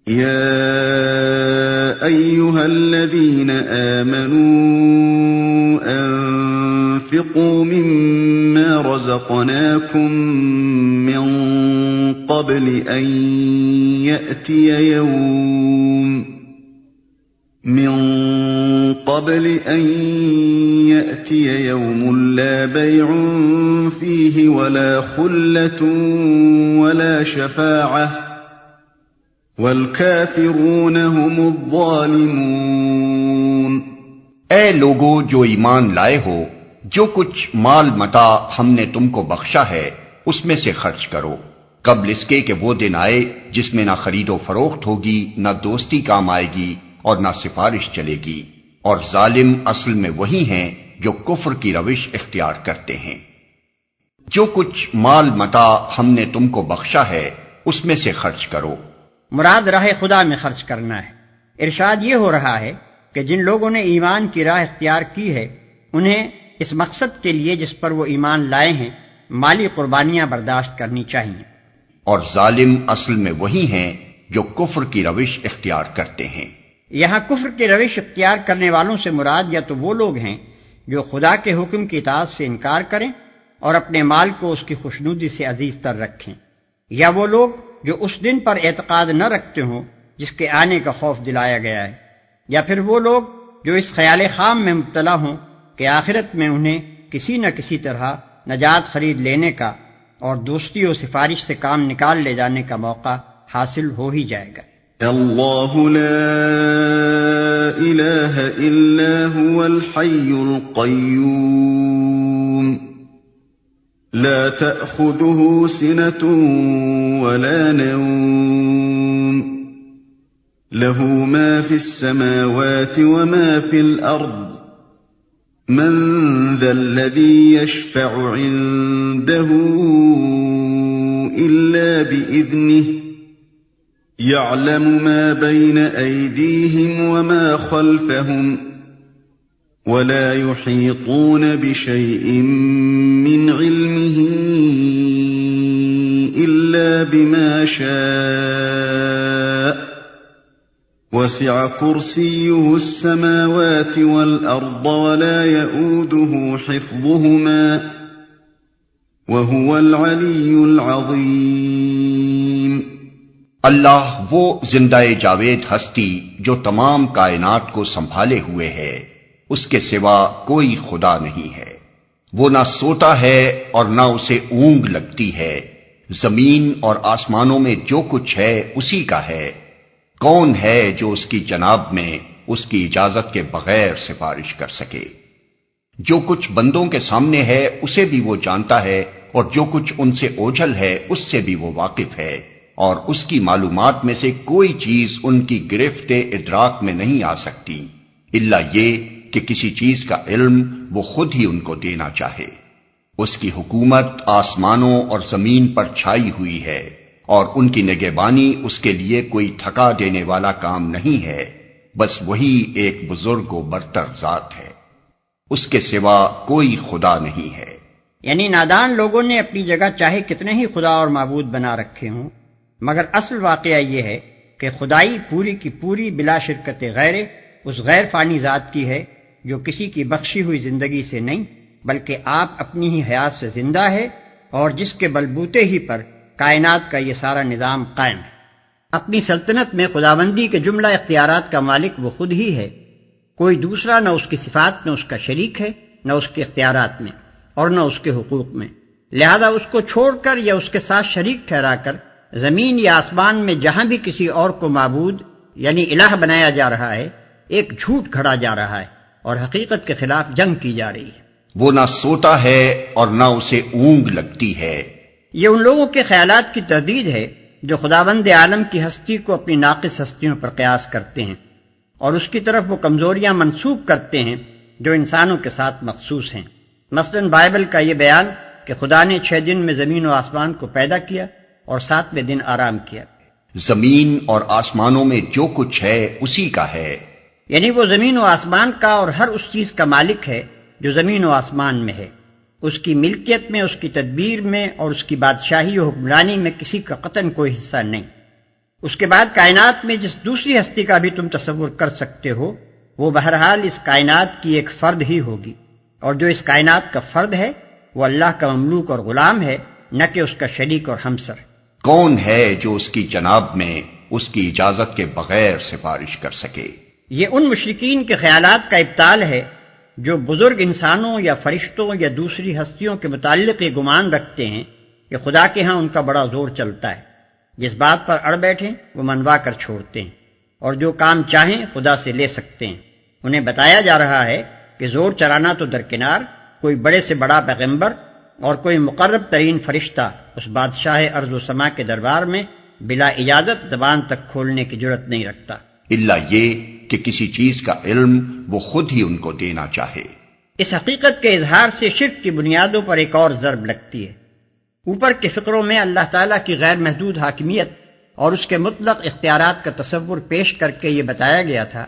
يا أيها الذين آمنوا أنفقوا مما رزقناكم من قبل أن يأتي يوم لا بيع فيه ولا خلة ولا شفاعة والکافرون هم الظالمون۔ اے لوگو جو ایمان لائے ہو، جو کچھ مال متاع ہم نے تم کو بخشا ہے اس میں سے خرچ کرو، قبل اس کے کہ وہ دن آئے جس میں نہ خرید و فروخت ہوگی، نہ دوستی کام آئے گی اور نہ سفارش چلے گی، اور ظالم اصل میں وہی ہیں جو کفر کی روش اختیار کرتے ہیں۔ جو کچھ مال متاع ہم نے تم کو بخشا ہے اس میں سے خرچ کرو۔ مراد راہ خدا میں خرچ کرنا ہے۔ ارشاد یہ ہو رہا ہے کہ جن لوگوں نے ایمان کی راہ اختیار کی ہے انہیں اس مقصد کے لیے جس پر وہ ایمان لائے ہیں مالی قربانیاں برداشت کرنی چاہیے۔ اور ظالم اصل میں وہی ہیں جو کفر کی روش اختیار کرتے ہیں۔ یہاں کفر کی روش اختیار کرنے والوں سے مراد یا تو وہ لوگ ہیں جو خدا کے حکم کی اطاعت سے انکار کریں اور اپنے مال کو اس کی خوشنودی سے عزیز تر رکھیں، یا وہ لوگ جو اس دن پر اعتقاد نہ رکھتے ہوں جس کے آنے کا خوف دلایا گیا ہے، یا پھر وہ لوگ جو اس خیال خام میں مبتلا ہوں کہ آخرت میں انہیں کسی نہ کسی طرح نجات خرید لینے کا اور دوستی و سفارش سے کام نکال لے جانے کا موقع حاصل ہو ہی جائے گا۔ اللہ لا الہ الا هو الحی القیوم لا تأخذه سنة ولا نوم له ما في السماوات وما في الأرض من ذا الذي يشفع عنده إلا بإذنه يعلم ما بين أيديهم وما خلفهم ولا يحيطون بشيء من علمه إلا بما شاء وسع كرسيه السماوات والأرض ولا يؤوده حفظهما وهو العلي العظيم۔ اللہ وہ زندہ جاوید ہستی جو تمام کائنات کو سنبھالے ہوئے ہے، اس کے سوا کوئی خدا نہیں ہے۔ وہ نہ سوتا ہے اور نہ اسے اونگ لگتی ہے۔ زمین اور آسمانوں میں جو کچھ ہے اسی کا ہے۔ کون ہے جو اس کی جناب میں اس کی اجازت کے بغیر سفارش کر سکے؟ جو کچھ بندوں کے سامنے ہے اسے بھی وہ جانتا ہے، اور جو کچھ ان سے اوجھل ہے اس سے بھی وہ واقف ہے، اور اس کی معلومات میں سے کوئی چیز ان کی گرفت ادراک میں نہیں آ سکتی الا یہ کہ کسی چیز کا علم وہ خود ہی ان کو دینا چاہے۔ اس کی حکومت آسمانوں اور زمین پر چھائی ہوئی ہے، اور ان کی نگہبانی اس کے لیے کوئی تھکا دینے والا کام نہیں ہے، بس وہی ایک بزرگ و برتر ذات ہے، اس کے سوا کوئی خدا نہیں ہے۔ یعنی نادان لوگوں نے اپنی جگہ چاہے کتنے ہی خدا اور معبود بنا رکھے ہوں، مگر اصل واقعہ یہ ہے کہ خدائی پوری کی پوری بلا شرکت غیر اس غیر فانی ذات کی ہے جو کسی کی بخشی ہوئی زندگی سے نہیں بلکہ آپ اپنی ہی حیات سے زندہ ہے، اور جس کے بلبوتے ہی پر کائنات کا یہ سارا نظام قائم ہے۔ اپنی سلطنت میں خداوندی کے جملہ اختیارات کا مالک وہ خود ہی ہے، کوئی دوسرا نہ اس کی صفات میں اس کا شریک ہے، نہ اس کے اختیارات میں اور نہ اس کے حقوق میں، لہذا اس کو چھوڑ کر یا اس کے ساتھ شریک ٹھہرا کر زمین یا آسمان میں جہاں بھی کسی اور کو معبود یعنی الہ بنایا جا رہا ہے ایک جھوٹ گھڑا جا رہا ہے اور حقیقت کے خلاف جنگ کی جا رہی ہے۔ وہ نہ سوتا ہے اور نہ اسے اونگ لگتی ہے۔ یہ ان لوگوں کے خیالات کی تردید ہے جو خداوند عالم کی ہستی کو اپنی ناقص ہستیوں پر قیاس کرتے ہیں، اور اس کی طرف وہ کمزوریاں منسوب کرتے ہیں جو انسانوں کے ساتھ مخصوص ہیں۔ مثلا بائبل کا یہ بیان کہ خدا نے 6 دن میں زمین و آسمان کو پیدا کیا اور 7ویں دن آرام کیا۔ زمین اور آسمانوں میں جو کچھ ہے اسی کا ہے، یعنی وہ زمین و آسمان کا اور ہر اس چیز کا مالک ہے جو زمین و آسمان میں ہے، اس کی ملکیت میں، اس کی تدبیر میں اور اس کی بادشاہی و حکمرانی میں کسی کا قطعاً کوئی حصہ نہیں۔ اس کے بعد کائنات میں جس دوسری ہستی کا بھی تم تصور کر سکتے ہو وہ بہرحال اس کائنات کی ایک فرد ہی ہوگی، اور جو اس کائنات کا فرد ہے وہ اللہ کا مملوک اور غلام ہے، نہ کہ اس کا شریک اور ہمسر۔ کون ہے جو اس کی جناب میں اس کی اجازت کے بغیر سفارش کر سکے؟ یہ ان مشرکین کے خیالات کا ابطال ہے جو بزرگ انسانوں یا فرشتوں یا دوسری ہستیوں کے متعلق یہ گمان رکھتے ہیں کہ خدا کے ہاں ان کا بڑا زور چلتا ہے، جس بات پر اڑ بیٹھیں وہ منوا کر چھوڑتے ہیں، اور جو کام چاہیں خدا سے لے سکتے ہیں۔ انہیں بتایا جا رہا ہے کہ زور چلانا تو درکنار، کوئی بڑے سے بڑا پیغمبر اور کوئی مقرب ترین فرشتہ اس بادشاہ ارض و سما کے دربار میں بلا اجازت زبان تک کھولنے کی جرت نہیں رکھتا، الا یہ کہ کسی چیز کا علم وہ خود ہی ان کو دینا چاہے۔ اس حقیقت کے اظہار سے شرک کی بنیادوں پر ایک اور ضرب لگتی ہے۔ اوپر کے فقروں میں اللہ تعالیٰ کی غیر محدود حاکمیت اور اس کے مطلق اختیارات کا تصور پیش کر کے یہ بتایا گیا تھا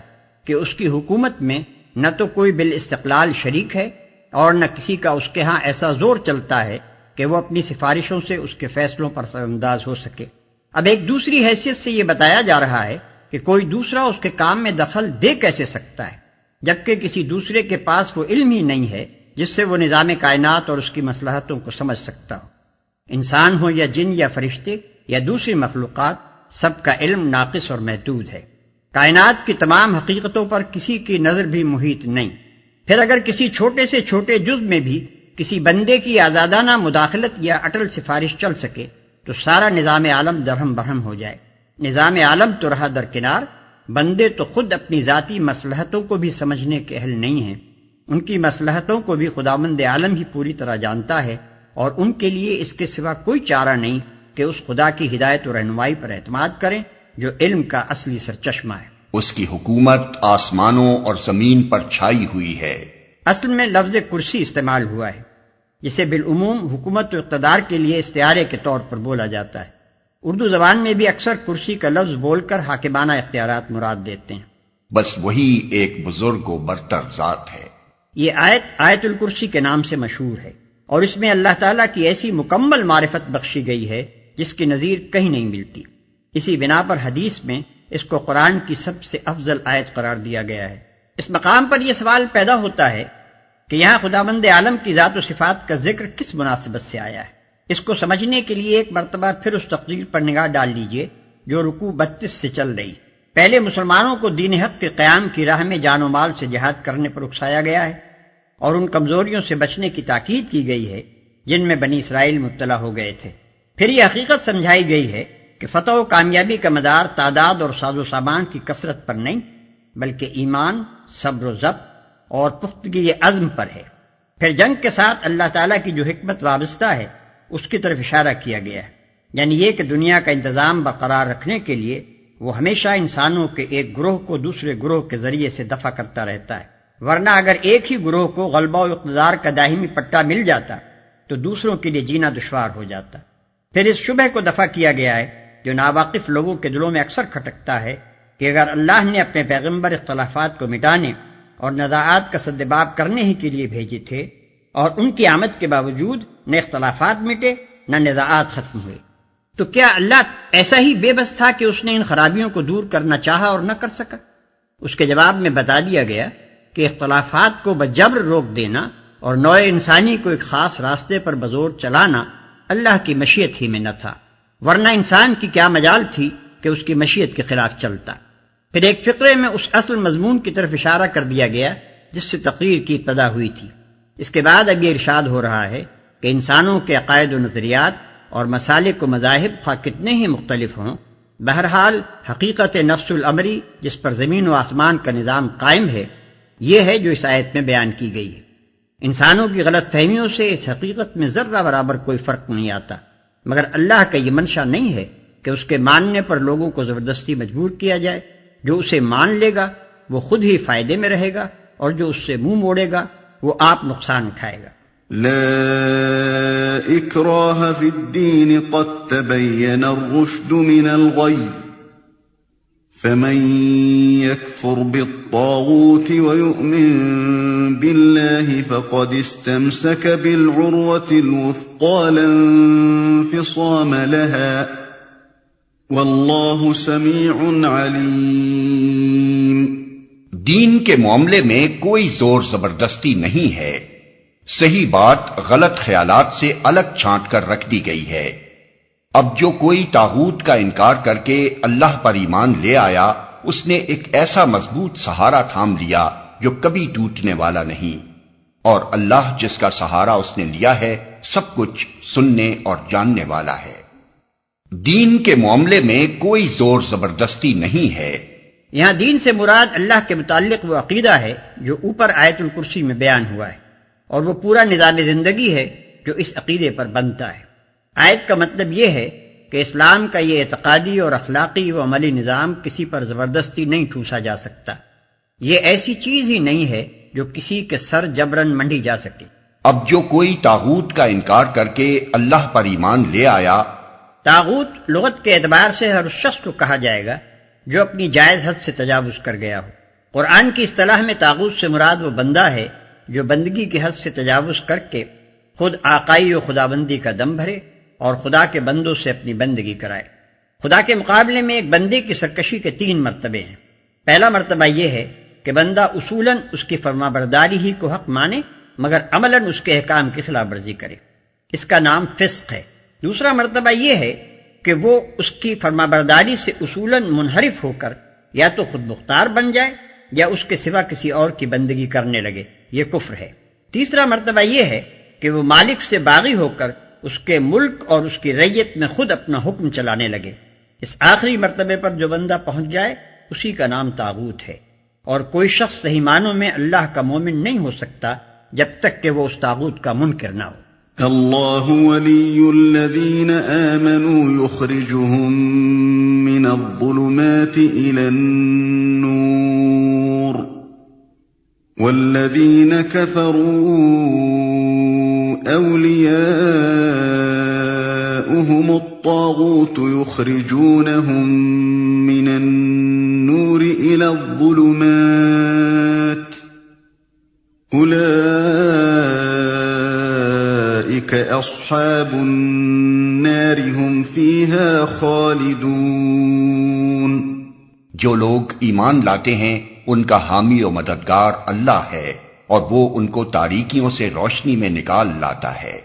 کہ اس کی حکومت میں نہ تو کوئی بالاستقلال شریک ہے اور نہ کسی کا اس کے ہاں ایسا زور چلتا ہے کہ وہ اپنی سفارشوں سے اس کے فیصلوں پر اثر انداز ہو سکے۔ اب ایک دوسری حیثیت سے یہ بتایا جا رہا ہے کہ کوئی دوسرا اس کے کام میں دخل دے کیسے سکتا ہے، جبکہ کسی دوسرے کے پاس وہ علم ہی نہیں ہے جس سے وہ نظام کائنات اور اس کی مصلحتوں کو سمجھ سکتا ہو۔ انسان ہو یا جن یا فرشتے یا دوسری مخلوقات، سب کا علم ناقص اور محدود ہے۔ کائنات کی تمام حقیقتوں پر کسی کی نظر بھی محیط نہیں۔ پھر اگر کسی چھوٹے سے چھوٹے جز میں بھی کسی بندے کی آزادانہ مداخلت یا اٹل سفارش چل سکے تو سارا نظام عالم درہم برہم ہو جائے۔ نظام عالم تو رہا درکنار، بندے تو خود اپنی ذاتی مصلحتوں کو بھی سمجھنے کے اہل نہیں ہیں۔ ان کی مصلحتوں کو بھی خداوند عالم ہی پوری طرح جانتا ہے، اور ان کے لیے اس کے سوا کوئی چارہ نہیں کہ اس خدا کی ہدایت و رہنمائی پر اعتماد کریں جو علم کا اصلی سرچشمہ ہے۔ اس کی حکومت آسمانوں اور زمین پر چھائی ہوئی ہے۔ اصل میں لفظ کرسی استعمال ہوا ہے، جسے بالعموم حکومت و اقتدار کے لیے استعارے کے طور پر بولا جاتا ہے۔ اردو زبان میں بھی اکثر کرسی کا لفظ بول کر حاکمانہ اختیارات مراد دیتے ہیں۔ بس وہی ایک بزرگ و برتر ذات ہے۔ یہ آیت الکرسی کے نام سے مشہور ہے، اور اس میں اللہ تعالیٰ کی ایسی مکمل معرفت بخشی گئی ہے جس کی نظیر کہیں نہیں ملتی۔ اسی بنا پر حدیث میں اس کو قرآن کی سب سے افضل آیت قرار دیا گیا ہے۔ اس مقام پر یہ سوال پیدا ہوتا ہے کہ یہاں خداوند عالم کی ذات و صفات کا ذکر کس مناسبت سے آیا ہے۔ اس کو سمجھنے کے لیے ایک مرتبہ پھر اس تقریر پر نگاہ ڈال لیجئے جو رکوع 32 سے چل رہی۔ پہلے مسلمانوں کو دین حق کے قیام کی راہ میں جان و مال سے جہاد کرنے پر اکسایا گیا ہے، اور ان کمزوریوں سے بچنے کی تاکید کی گئی ہے جن میں بنی اسرائیل مبتلا ہو گئے تھے۔ پھر یہ حقیقت سمجھائی گئی ہے کہ فتح و کامیابی کا مدار تعداد اور ساز و سامان کی کثرت پر نہیں بلکہ ایمان، صبر و ضبط اور پختگی عزم پر ہے۔ پھر جنگ کے ساتھ اللہ تعالیٰ کی جو حکمت وابستہ ہے اس کی طرف اشارہ کیا گیا ہے، یعنی یہ کہ دنیا کا انتظام برقرار رکھنے کے لیے وہ ہمیشہ انسانوں کے ایک گروہ کو دوسرے گروہ کے ذریعے سے دفع کرتا رہتا ہے، ورنہ اگر ایک ہی گروہ کو غلبہ و اقتدار کا دائمی پٹا مل جاتا تو دوسروں کے لیے جینا دشوار ہو جاتا۔ پھر اس شبہ کو دفع کیا گیا ہے جو ناواقف لوگوں کے دلوں میں اکثر کھٹکتا ہے کہ اگر اللہ نے اپنے پیغمبر اختلافات کو مٹانے اور نزاعات کا سدباب کرنے ہی کے لیے بھیجے تھے، اور ان کی آمد کے باوجود نہ اختلافات مٹے نہ نزاعات ختم ہوئے، تو کیا اللہ ایسا ہی بے بس تھا کہ اس نے ان خرابیوں کو دور کرنا چاہا اور نہ کر سکا؟ اس کے جواب میں بتا دیا گیا کہ اختلافات کو بجبر روک دینا اور نوع انسانی کو ایک خاص راستے پر بزور چلانا اللہ کی مشیت ہی میں نہ تھا، ورنہ انسان کی کیا مجال تھی کہ اس کی مشیت کے خلاف چلتا۔ پھر ایک فقرے میں اس اصل مضمون کی طرف اشارہ کر دیا گیا جس سے تقریر کی ابتدا ہوئی تھی۔ اس کے بعد اب یہ ارشاد ہو رہا ہے کہ انسانوں کے عقائد و نظریات اور مسالک و مذاہب خواہ کتنے ہی مختلف ہوں، بہرحال حقیقت نفس الامری جس پر زمین و آسمان کا نظام قائم ہے یہ ہے جو اس آیت میں بیان کی گئی ہے۔ انسانوں کی غلط فہمیوں سے اس حقیقت میں ذرہ برابر کوئی فرق نہیں آتا، مگر اللہ کا یہ منشا نہیں ہے کہ اس کے ماننے پر لوگوں کو زبردستی مجبور کیا جائے۔ جو اسے مان لے گا وہ خود ہی فائدے میں رہے گا، اور جو اس سے منہ موڑے گا وہ آپ نقصان اٹھائے گا۔ لا اکراہ فی الدین قد تبین الرشد من الغی فمن يكفر بالطاغوت ويؤمن بالله فقد استمسك بالعروة الوثقى لا انفصام لها واللہ سمیع علیم۔ دین کے معاملے میں کوئی زور زبردستی نہیں ہے، صحیح بات غلط خیالات سے الگ چھانٹ کر رکھ دی گئی ہے۔ اب جو کوئی طاغوت کا انکار کر کے اللہ پر ایمان لے آیا، اس نے ایک ایسا مضبوط سہارا تھام لیا جو کبھی ٹوٹنے والا نہیں، اور اللہ جس کا سہارا اس نے لیا ہے سب کچھ سننے اور جاننے والا ہے۔ دین کے معاملے میں کوئی زور زبردستی نہیں ہے۔ یہاں دین سے مراد اللہ کے متعلق وہ عقیدہ ہے جو اوپر آیت الکرسی میں بیان ہوا ہے، اور وہ پورا نظام زندگی ہے جو اس عقیدے پر بنتا ہے۔ آیت کا مطلب یہ ہے کہ اسلام کا یہ اعتقادی اور اخلاقی و عملی نظام کسی پر زبردستی نہیں ٹھوسا جا سکتا۔ یہ ایسی چیز ہی نہیں ہے جو کسی کے سر جبرن منڈی جا سکے۔ اب جو کوئی طاغوت کا انکار کر کے اللہ پر ایمان لے آیا، طاغوت لغت کے اعتبار سے ہر اس شخص کو کہا جائے گا جو اپنی جائز حد سے تجاوز کر گیا ہو۔ قرآن کی اصطلاح میں طاغوت سے مراد وہ بندہ ہے جو بندگی کی حد سے تجاوز کر کے خود آقائی و خدابندی کا دم بھرے اور خدا کے بندوں سے اپنی بندگی کرائے۔ خدا کے مقابلے میں ایک بندے کی سرکشی کے 3 مرتبے ہیں۔ پہلا مرتبہ یہ ہے کہ بندہ اصولاً اس کی فرما برداری ہی کو حق مانے مگر عملاً اس کے احکام کی خلاف ورزی کرے، اس کا نام فسق ہے۔ دوسرا مرتبہ یہ ہے کہ وہ اس کی فرما برداری سے اصولاً منحرف ہو کر یا تو خود مختار بن جائے یا اس کے سوا کسی اور کی بندگی کرنے لگے، یہ کفر ہے۔ تیسرا مرتبہ یہ ہے کہ وہ مالک سے باغی ہو کر اس کے ملک اور اس کی رعیت میں خود اپنا حکم چلانے لگے۔ اس آخری مرتبے پر جو بندہ پہنچ جائے اسی کا نام طاغوت ہے، اور کوئی شخص صحیح معنوں میں اللہ کا مومن نہیں ہو سکتا جب تک کہ وہ اس طاغوت کا منکر نہ ہو۔ اللہ ولی الذین آمنوا یخرجهم من الظلمات الى النور والذین کفروا اولیاؤهم الطاغوت یخرجونهم من النور الى الظلمات اولئک اصحاب النار هم فیها خالدون۔ جو لوگ ایمان لاتے ہیں ان کا حامی و مددگار اللہ ہے، اور وہ ان کو تاریکیوں سے روشنی میں نکال لاتا ہے،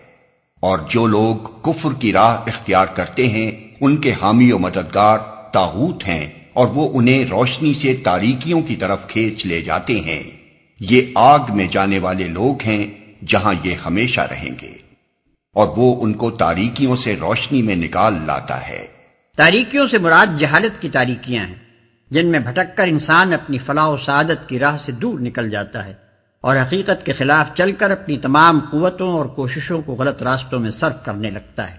اور جو لوگ کفر کی راہ اختیار کرتے ہیں ان کے حامی و مددگار طاغوت ہیں، اور وہ انہیں روشنی سے تاریکیوں کی طرف کھینچ لے جاتے ہیں۔ یہ آگ میں جانے والے لوگ ہیں جہاں یہ ہمیشہ رہیں گے، اور وہ ان کو تاریکیوں سے روشنی میں نکال لاتا ہے۔ تاریکیوں سے مراد جہالت کی تاریکیاں ہیں جن میں بھٹک کر انسان اپنی فلاح و سعادت کی راہ سے دور نکل جاتا ہے اور حقیقت کے خلاف چل کر اپنی تمام قوتوں اور کوششوں کو غلط راستوں میں صرف کرنے لگتا ہے۔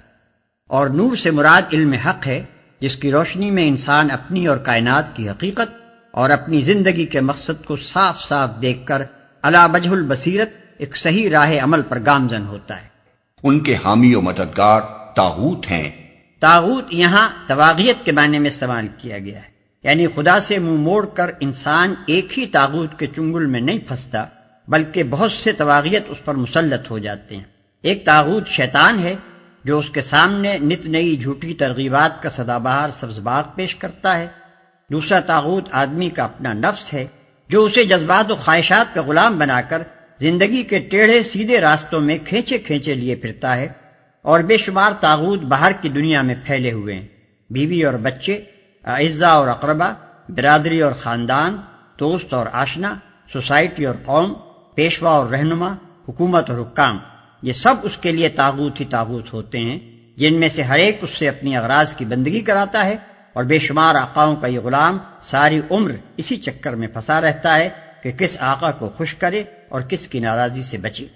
اور نور سے مراد علم حق ہے جس کی روشنی میں انسان اپنی اور کائنات کی حقیقت اور اپنی زندگی کے مقصد کو صاف صاف دیکھ کر علی وجہ البصیرت ایک صحیح راہ عمل پر گامزن ہوتا ہے۔ ان کے حامی و مددگار طاغوت ہیں۔ طاغوت یہاں طواغیت کے معنی میں استعمال کیا گیا ہے، یعنی خدا سے منہ موڑ کر انسان ایک ہی طاغوت کے چنگل میں نہیں پھنستا بلکہ بہت سے طواغیت اس پر مسلط ہو جاتے ہیں۔ ایک طاغوت شیطان ہے جو اس کے سامنے نت نئی جھوٹی ترغیبات کا سدا بہار سبز باغ پیش کرتا ہے۔ دوسرا طاغوت آدمی کا اپنا نفس ہے جو اسے جذبات و خواہشات کا غلام بنا کر زندگی کے ٹیڑھے سیدھے راستوں میں کھینچے کھینچے لیے پھرتا ہے۔ اور بے شمار طاغوت باہر کی دنیا میں پھیلے ہوئے ہیں، بیوی اور بچے، اعزاء اور اقربا، برادری اور خاندان، دوست اور آشنا، سوسائٹی اور قوم، پیشوا اور رہنما، حکومت اور حکام، یہ سب اس کے لیے طاغوت ہی طاغوت ہوتے ہیں جن میں سے ہر ایک اس سے اپنی اغراض کی بندگی کراتا ہے، اور بے شمار آقاؤں کا یہ غلام ساری عمر اسی چکر میں پھنسا رہتا ہے کہ کس آقا کو خوش کرے اور کس کی ناراضی سے بچے۔